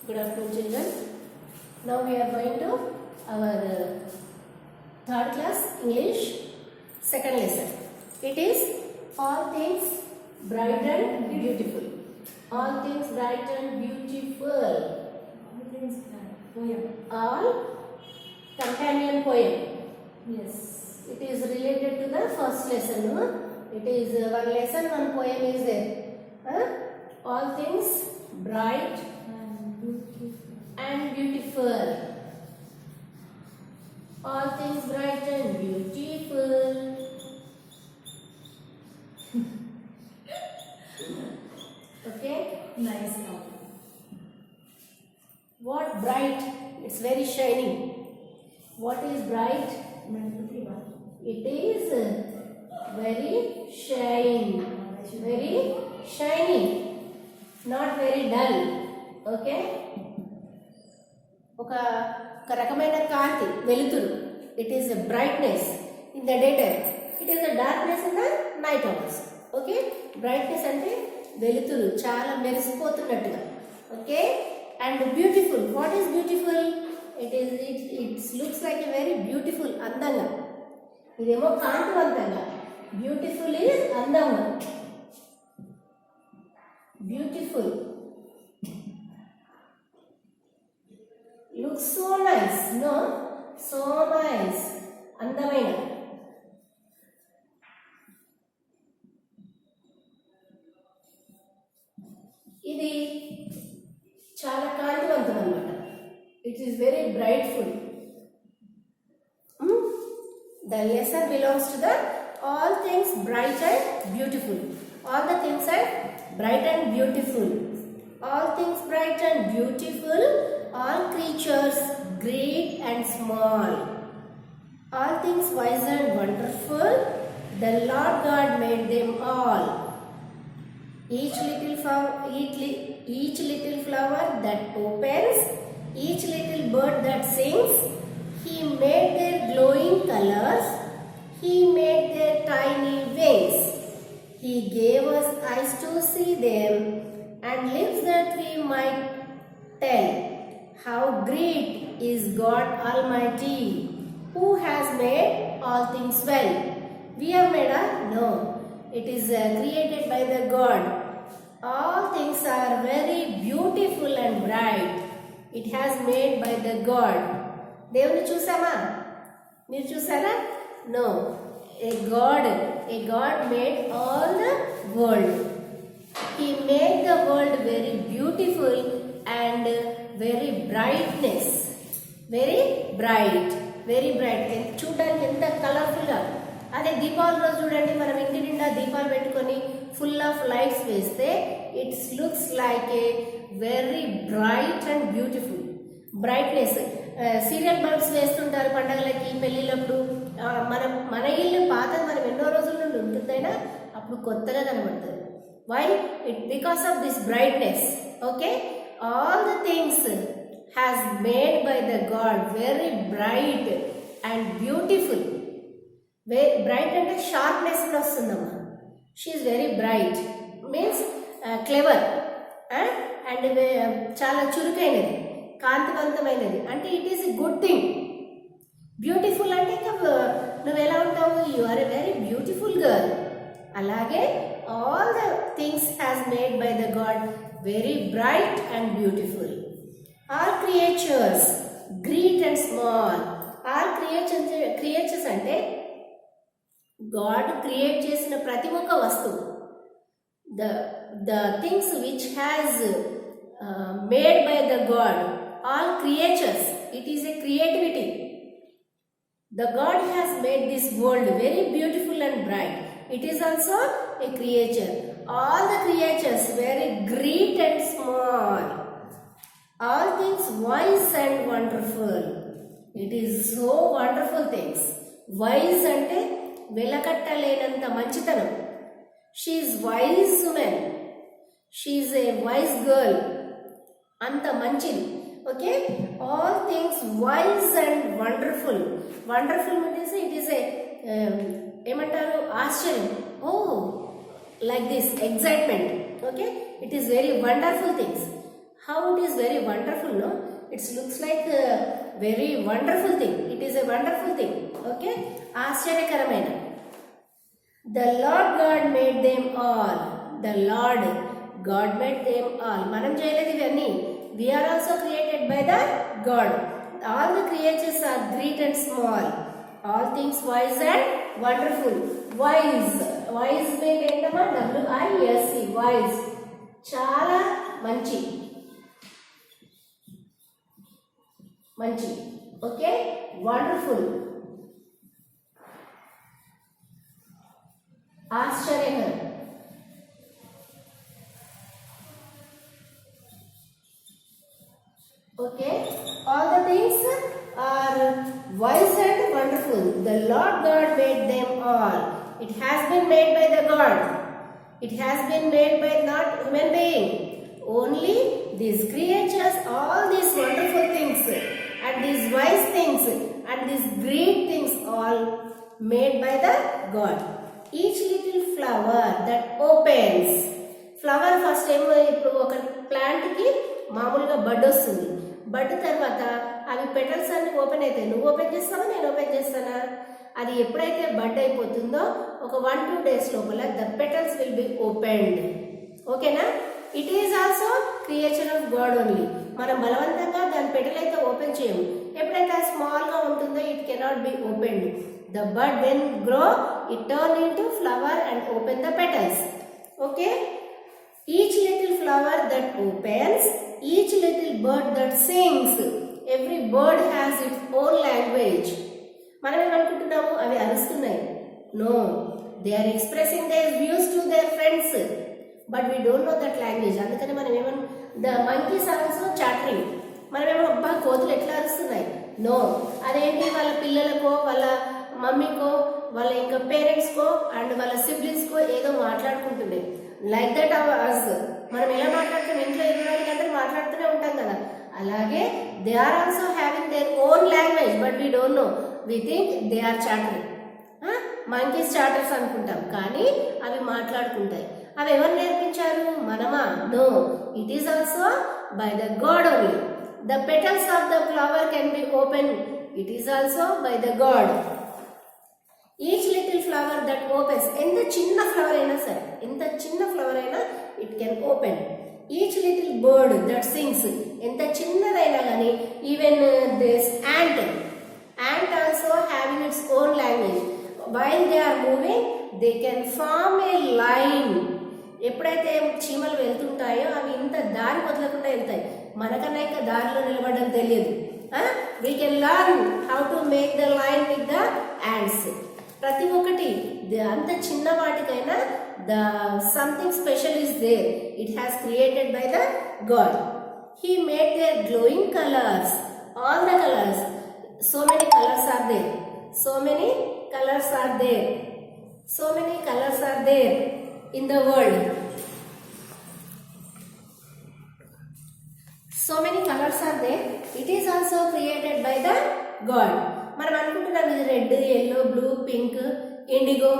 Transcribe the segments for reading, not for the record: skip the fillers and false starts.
Good afternoon, children. Now we are going to our third class English second lesson. It is all things bright and beautiful. All things bright and beautiful. All companion poem. Yes. It is related to the first lesson. No? It is one lesson, one poem is there. All things bright and beautiful. All things bright and beautiful. Okay? Nice now. What bright? It's very shining. What is bright? It is very shine. Very shiny. Not very dull. Okay? ఒక రకమైన కాంతి వెలుతురు. It is a brightness in the daytime. It is a darkness in the night hours. Okay? Brightness అంటే వెలుతురు చాలా మెరిసిపోతున్నట్టుగా. Okay? And beautiful. What is beautiful? It looks like a very beautiful అందంగా. ఇదేమో కాంతివంతంగా. Beautiful is అందంగా. Beautiful. Looks so nice, no? So nice. అందమైన. ఇది చాలా కాంతివంతం అన్నమాట. It is very brightful. The lesson belongs to the all things bright and beautiful. All the things are bright and beautiful. All things bright and beautiful. All creatures great and small. All things wise and wonderful. The Lord God made them all. Each little flower that opens, each little bird that sings, He made their glowing colors, He made their tiny wings. He gave us eyes to see them and lips that we might tell how great is God Almighty, who has made all things well. We have made a? No. It is created by the God. All things are very beautiful and bright. It has made by the God. దేవుని చూసామా? మీరు చూసారా? No. A God made all the world. He made the world very beautiful and very brightness. Very bright. Very bright. చూడడానికి ఎంత కలర్ఫుల్గా. అదే దీపావళి రోజు చూడండి, మనం ఇంటి నిండా దీపాలు పెట్టుకొని ఫుల్ ఆఫ్ లైట్స్ వేస్తే it's looks like a very bright and beautiful. Brightness. Serial bulbs వేస్తుంటారు పండగలకి, పెళ్ళిళ్ళప్పుడు. మన ఇల్లు పాతది, మనం ఎన్నో రోజుల నుండి ఉంటుందైనా అప్పుడు కొత్తగా కనబడుతుంది. Why? Because of this brightness. Okay? All the things has made by the god very bright and beautiful. Bright అంటే షార్ప్నెస్ వస్తుందమ్మా. She is very bright means clever and చాలా చురుకైనది, కాంతివంతమైనది. అంటే it is a good thing. Beautiful అంటే ఇంకా నువ్వు ఎలా ఉంటావు? You are a very beautiful girl. అలాగే all the things has made by the god very bright and beautiful. All creatures greet and small. All creatures అంటే God create చేసిన ప్రతి ఒక్క వస్తువు, the things which has made by the God, all creatures, it is a creativity. The God has made this world very beautiful and bright. It is also a creature. All the creatures very great and small. All things wise and wonderful. It is so wonderful things. Wise అంటే వెలకట్టలేనంత మంచితనం. She is wise women. She is a wise girl. అంత మంచిది. Okay? All things wise and wonderful. Wonderful means it is a ఏమంటారు? ఆశ్చర్యం. ఓ like this excitement. Okay, it is very wonderful things. How it is very wonderful, no? It looks like a very wonderful thing. It is a wonderful thing. Okay? ఆశ్చర్యకరమైన. The Lord God made them all. The Lord God made them all. మనం చేయలేదు ఇవన్నీ. We are also created by the God. All the creatures are great and small. All things wise and wonderful. Wise. Wise mean ఏంటమ్మా? WISE. Wise. చాలా మంచి. మంచి. Okay? Wonderful. ఆశ్చర్యకరం. Okay, all the things are wise and wonderful. The Lord God made them all. It has been made by the God. It has been made by not human being. Only these creatures, all these wonderful things and these wise things and these great things all made by the God. Each little flower that opens. Flower first time ఇప్పుడు ఒక plant కి మామూలుగా బడ్ వస్తుంది. బడ్ తర్వాత అవి petals అన్ని open అవుతాయి. నువ్వు ఓపెన్ చేస్తావా, నేను ఓపెన్ చేస్తానా? అది ఎప్పుడైతే బడ్ అయిపోతుందో ఒక 1-2 days లోపల the petals will be opened. ఓకేనా? It is also creature of god only. మనం బలవంతంగా దాని పెటల్ అయితే ఓపెన్ చేయము. ఎప్పుడైతే స్మాల్గా ఉంటుందో it cannot be opened. The bud when grow it turn into flower and open the petals. Okay? Each little flower that opens, each little bird that sings. Every bird has its own language. మనం ఏమనుకుంటున్నాము? అవి అరుస్తున్నాయి. No, they are expressing their views to their friends. But we don't know that language. అందుకని మనం ఏమను the monkeys are also chattering. మనమేమో అబ్బా కోతులు ఎట్లా అరుస్తున్నాయి? No, అదేంటి వాళ్ళ పిల్లలకో వాళ్ళ మమ్మీకో వాళ్ళ ఇంకా పేరెంట్స్కో అండ్ వాళ్ళ సిబ్లింగ్స్కో ఏదో మాట్లాడుకుంటుంది. లైక్ దట్ అస్ మనం ఎలా మాట్లాడుతాం? ఇంట్లో 24 గంటలు మాట్లాడుతూనే ఉంటాం కదా. అలాగే they are also having their own language but we don't know. We think they are chattering. Monkeys chatters అనుకుంటాం, కానీ అవి మాట్లాడుకుంటాయి. అవి ఎవరు నేర్పించారు? మనమా? No, it is also by the god only. The petals of the flower can be open. It is also by the god. Each little flower that opens. ఎంత చిన్న ఫ్లవర్ అయినా సరే, ఎంత చిన్న ఫ్లవర్ అయినా it can open. Each little bird that sings. ఎంత చిన్నదైనా కానీ even this ant also having its own language. While they are moving they can form a line. ఎప్పుడైతే చీమలు వెళ్తుంటాయో అవి ఇంత దారి వదలకుండా వెళ్తాయి. మనకన్నా ఇంకా దారిలో నిలబడడం తెలియదు. We can learn how to make the line with the ants. ప్రతి ఒక్కటి అంత చిన్న వాటికైనా the something special is there. It has created by the god. He made their glowing colours. All the colours. So many colours are there. So many colours are there. So many colours are there in the world. So many colors are there. It is also created by the God. మనం అనుకుంటున్నాం ఇది red, yellow, blue, pink, indigo.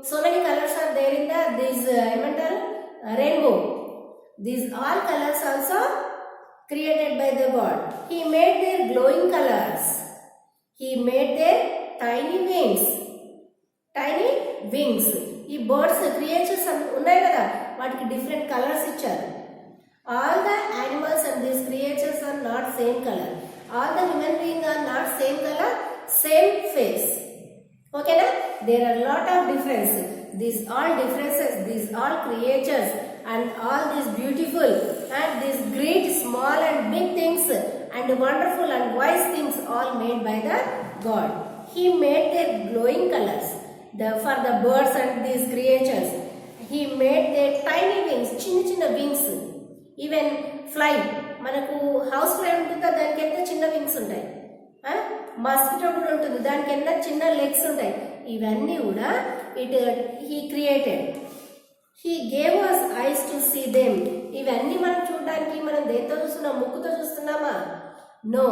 So many colors are there in the this ఏమంటారు rainbow. These all colors also created by the God. He made their glowing colors. He made their tiny wings. Tiny wings. ఈ birds creatures ఉన్నాయి కదా, వాటికి different colours ఇచ్చారు. All the animals and these creatures are not same color. All the human beings are not same color, same face. Okay na? There are lot of difference. These all differences, these all creatures and all these beautiful and these great small and big things and wonderful and wise things all made by the God. He made their glowing colors for the birds and these creatures. He made their tiny wings, chinna wings. Even fly, మనకు house fly ఉంటుందా, దానికి ఎంత చిన్న wings ఉంటాయి. Mosquito కూడా ఉంటుంది, దానికి ఎంత చిన్న లెగ్స్ ఉంటాయి. ఇవన్నీ కూడా he created. He gave us eyes to see them. ఇవన్నీ మనం చూడడానికి మనం దేంతో చూస్తున్నాం? ముక్కుతో చూస్తున్నామా? No,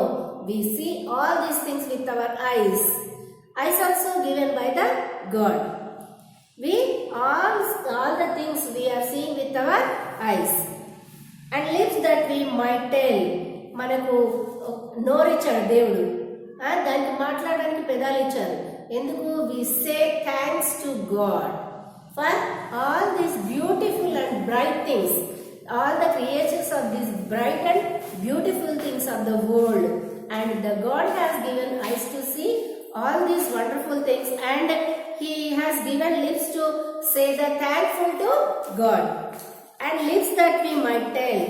we see all these things with our eyes. Eyes also given by the god. We all the things we are seeing with our eyes. And lips lips that we might tell. మనకు నోరిచ్చాడు దేవుడు, దానికి మాట్లాడడానికి పెదాలు ఇచ్చారు. ఎందుకు? we say thanks to God for all these beautiful and bright things, all the creatures of these bright and beautiful things of the world, and the God has given eyes to see all these wonderful things, and he has given lips to say the thankful to God, and lips that we might tell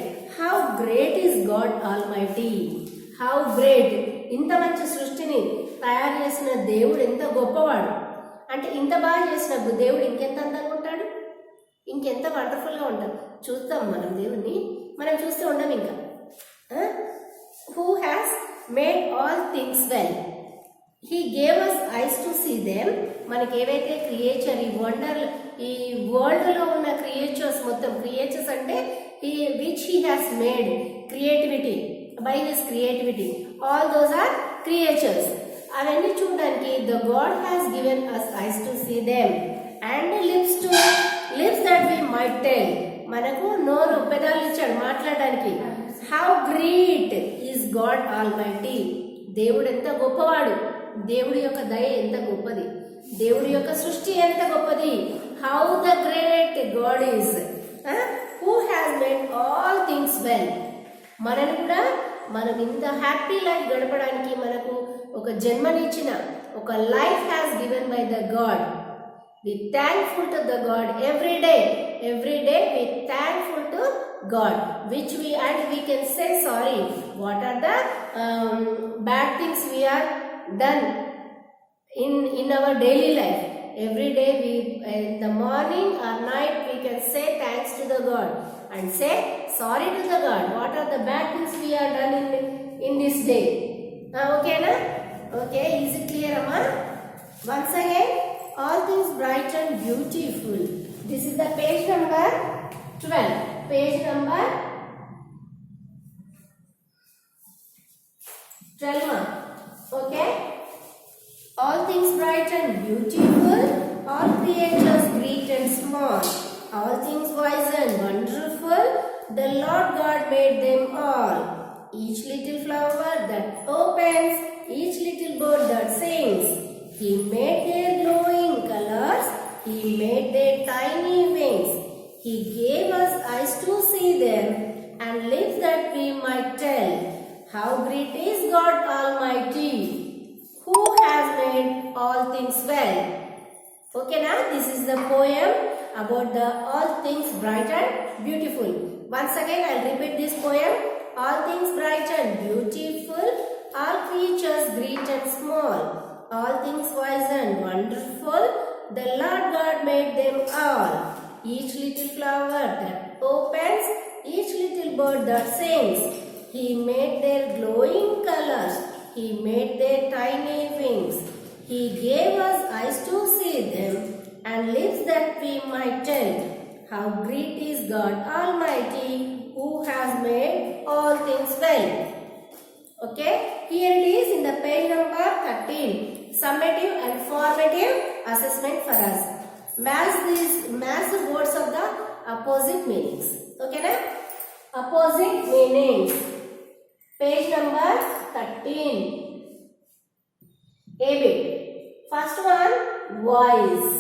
how great is God Almighty. How great! ఇంత మంచి సృష్టిని తయారు చేసిన దేవుడు ఎంత గొప్పవాడు. అంటే ఇంత బాగా చేసిన దేవుడు ఇంకెంత అందంగా ఉంటాడు, ఇంకెంత వండర్ఫుల్గా ఉంటాడు. చూస్తాం మనం దేవుణ్ణి, మనం చూస్తూ ఉండం ఇంకా. Who has made all things well, he gave us eyes to see them. మనకి ఏవైతే క్రియేచర్, ఈ వండర్, ఈ వరల్డ్లో ఉన్న క్రియేచర్స్ మొత్తం, క్రియేచర్స్ అంటే which he has made, creativity, by his creativity, all those are creatures. అవన్నీ చూడడానికి the God has given us eyes to see them and lips that we might tell. మనకు నోరు, పెదాలు ఇచ్చాడు మాట్లాడడానికి. How great is God almighty. దేవుడు ఎంత గొప్పవాడు, దేవుడి యొక్క దయ ఎంత గొప్పది, దేవుడి యొక్క సృష్టి ఎంత గొప్పది. How the great God is, who has made all things well. మనని కూడా, మనం ఇంత హ్యాపీ లైఫ్ గడపడానికి మనకు ఒక జన్మనిచ్చిన, ఒక life has given by the God. We thankful to the God every day we thankful to God, which we can say sorry. What are the bad things we are done in our daily life? Every day we, in the morning or night, we can say thanks to the God and say sorry to the God. What are the bad things we are done in this day? Okay na? Okay, is it clear, Amma? Once again, all things bright and beautiful. This is the page number 12. Page number 12. Okay. All things bright and beautiful, all creatures great and small, all things wise and wonderful, the Lord God made them all. Each little flower that opens, each little bird that sings, He made their glowing colors, He made their tiny wings. He gave us eyes to see them and lips that we might tell how great is God Almighty, who has made all things well. Okay, now this is the poem about the all things bright and beautiful. Once again, I'll repeat this poem. All things bright and beautiful, all creatures great and small, all things wise and wonderful, the Lord God made them all. Each little flower that opens, each little bird that sings, He made their glowing colors, He made their tiny wings. He gave us eyes to see them and lips that we might tell how great is God Almighty, who has made all things well. Okay, here it is in the page number 13. Summative and formative assessment for us. Match the words of the opposite meanings. Okay, na? Opposite meanings. Page number 13. A bit. First one, wise.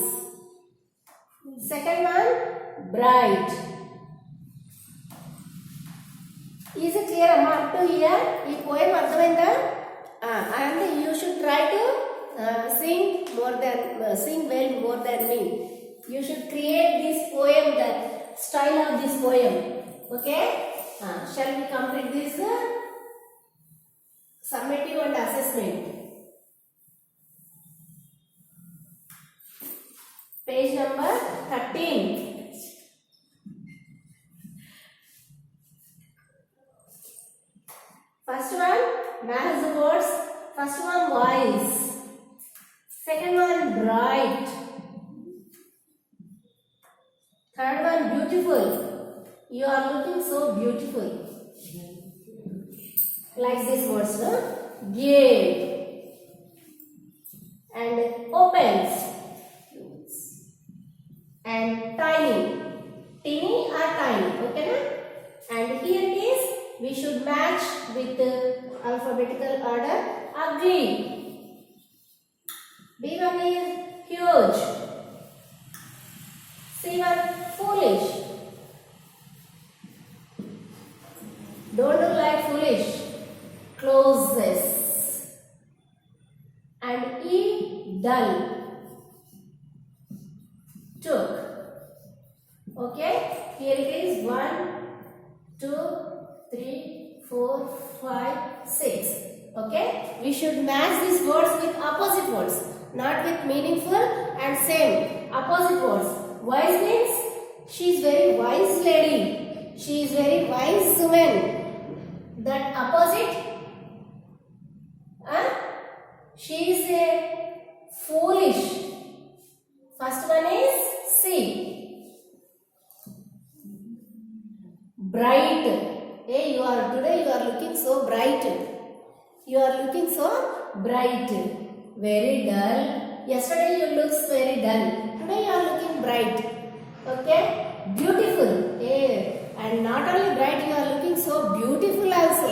Second one, bright. Is it clear, Amma? Up to here, this poem arthamainda? And you should try to sing well more than me. You should create this poem, that style of this poem. Okay? Shall we complete this summative and assessment? Page number 13. First one, match the words. First one, wise. Second one, bright. Third one, beautiful. You are looking so beautiful. Like this words, no? Gave. And opens. And tiny. Teeny or tiny. Okay, na? And here it is with alphabetical order. Ugly. B1 is huge. C1 foolish. Don't look like foolish. Closes. And E dull. Took. Okay, here it is 1, 2, 3, 4, 5, 6. Okay, we should match these words with opposite words, not with meaningful and same. Opposite words. Wise means she is very wise lady. She is very wise woman. That opposite, she is a foolish. First one is C. Bright. Hey, today you are looking so bright. You are looking so bright. Very dull. Yesterday you looked very dull. Today you are looking bright. Okay. Beautiful. Hey, and not only bright, you are looking so beautiful also.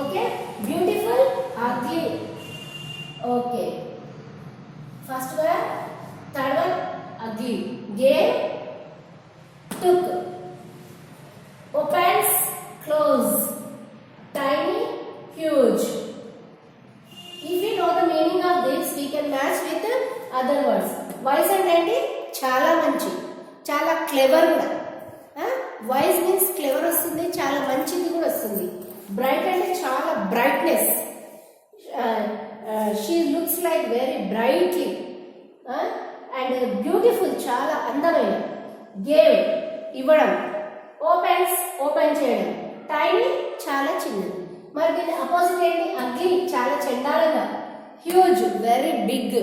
Okay. Beautiful. Ugly. Okay. First one. Third one. Ugly. Gave. Took. Opens, close, tiny, huge. If we know the meaning of this, we can match with the other words. Wise అంటే చాలా మంచి, చాలా clever కూడా. Wise means clever వస్తుంది, చాలా మంచిది కూడా వస్తుంది. Bright అంటే చాలా brightness. She looks like very brightly. And beautiful, చాలా అందమైన. Gave, ఇవ్వడం. Opens, ఓపెన్ చేయడం. టైనీ, చాలా చిన్నది. మరి దీని అపోజిట్ ఏంటి? అగ్లీ, చాలా చెండాలంగా. Huge, very big.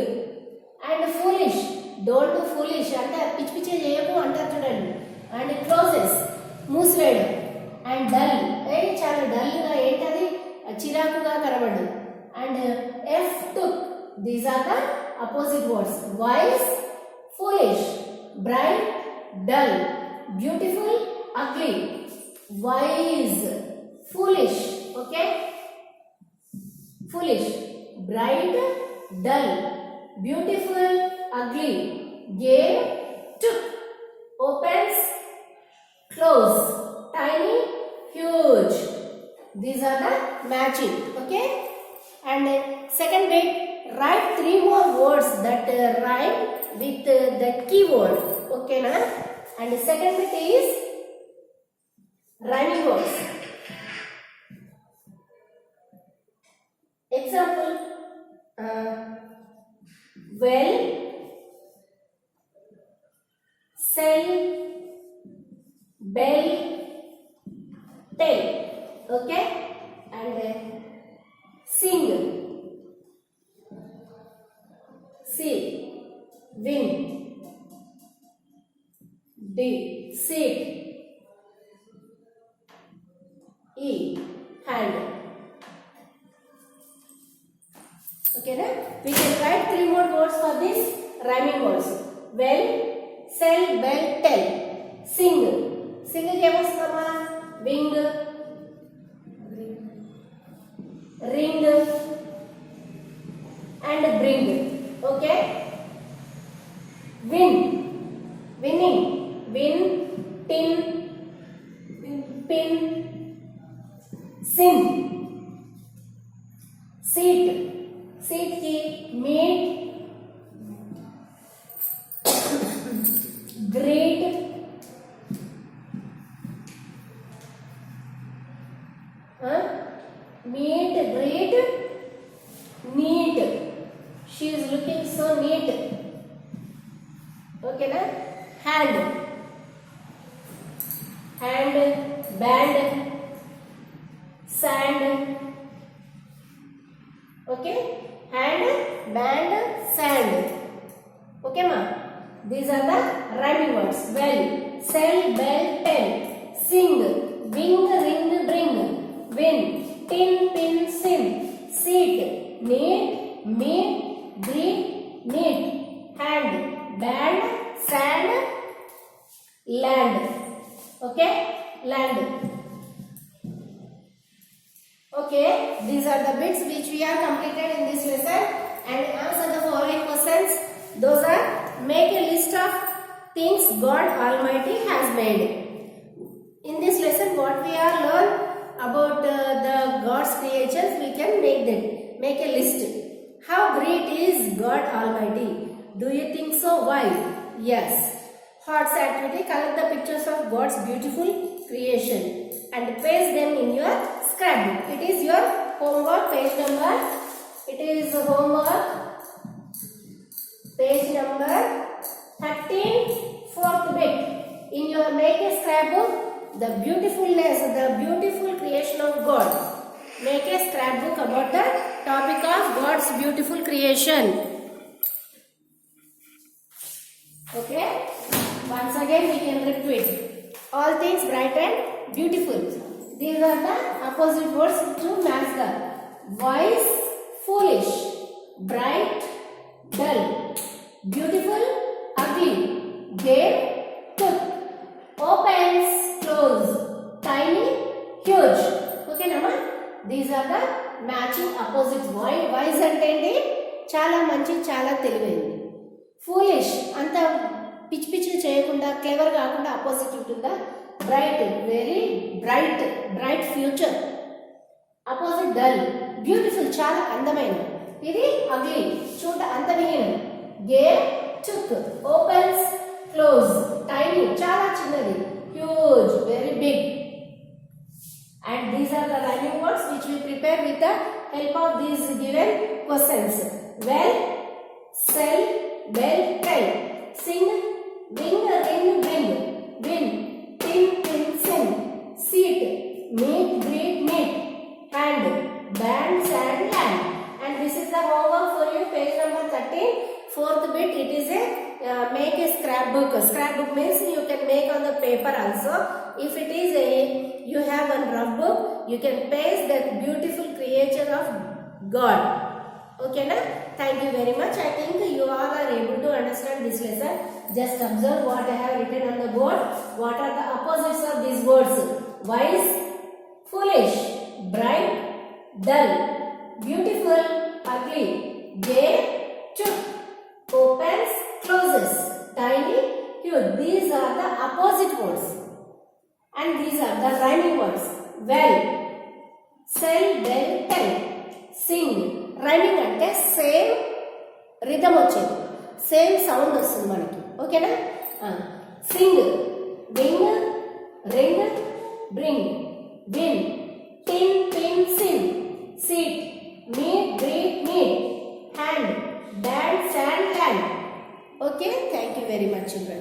And foolish, don't do foolish అంటే పిచ్చి పిచ్చి చేయకు అంటారు చూడండి. అండ్ క్లోజెస్, మూసివేయడం. అండ్ డల్, చాలా డల్గా, ఏంటది చిరాకుగా కనబడదు. అండ్ ఎఫ్ టుక్, these are the opposite words. Wise, foolish, bright, dull, beautiful, ugly, wise, foolish. Okay, foolish, bright, dull, beautiful, ugly, gave, took, opens, close, tiny, huge. These are the matching. Okay, and second bit, write 3 more words that rhyme with the keyword. Okay na? And the second bit is rhyming words. Example, well, sell, bell, tell. Okay, and sing, see, win, sit, eat, hand. Okay, na? We can write 3 more words for this rhyming words. Well, sell, bell, tell. Sing. Sing ke vastama? Wing, ring, and bring. Okay? Win. Winning. Win, tin, pin, sin. Seat. Seat ki meet, great, meet, great, neat. She is looking so neat. Okay na? Hand, band, sand. Okay, hand, band, sand. Okay ma? These are the rhyming words. Well, sell, bell, tell, sing, wing, ring, bring, win, tin, pin, sin, seat, need, meet, greet, neat, hand, band, sand, land. Okay, land. Okay, these are the bits which we have completed in this lesson, and answer the following questions. Those are, make a list of things God Almighty has made. In this lesson, what we are learned about the God's creations, we can make a list. How great is God Almighty? Do you think so? Why? Yes. Hearts activity, collect the pictures of God's beautiful creation and paste them in your scrapbook. It is your homework, page number. It is homework, page number 13, fourth bit. In your make a scrapbook, the beautiful creation of God. Make a scrapbook about the topic of God's beautiful creation. Okay? Once again we can repeat. All things bright and beautiful. These are the opposite words to match the wise, foolish, bright, dull, beautiful, ugly, gay, tooth, opens, close, tiny, huge. Okay, Nama? These are the matching opposites. Wise అంటే ఏంటి? చాలా మంచి, చాలా తెలివైనది. Foolish అంత పిచ్చి పిచ్చిని చేయకుండా, clever కాకుండా opposite ఉంటుందా? Bright, very bright future. Opposite dull, beautiful, చాలా అందమైన. ఇది అగ్లీ, చూడ అంతవిహీనం. గే, చుక్, ఓపెన్స్, క్లోజ్, టైనీ, చాలా చిన్నది. Huge, very big. And these are the rhyming words which we prepare with the help of these given questions. Well, sell, bell, tell, sing, wing, ring, win, win, tin, tin, sin, seat, meet, greet, meet, hand, band, sand, land. And this is the homework for you, page number 13. Fourth bit, it is a make a scrapbook. Scrapbook means you can make on the paper also. If it is you have one rough book, you can paste that beautiful creature of God. Okay, na? Thank you very much. I think you all are able to understand this lesson. Just observe what I have written on the board. What are the opposites of these words? Wise, foolish, bright, dull, beautiful, ugly, gay, chook, opens, closes, tiny, huge. These are the opposite words. And these are the rhyming words. Well, sell, bell, tell, sing. Rhyming అంటే same rhythm వచ్చేది, same sound వస్తుంది మనకి. ఓకేనా? Sing, wing, ring, bring, win, tin, pin, sin, seat, meet, greet, meet, hand, dad, sand, land. Okay, thank you very much, children.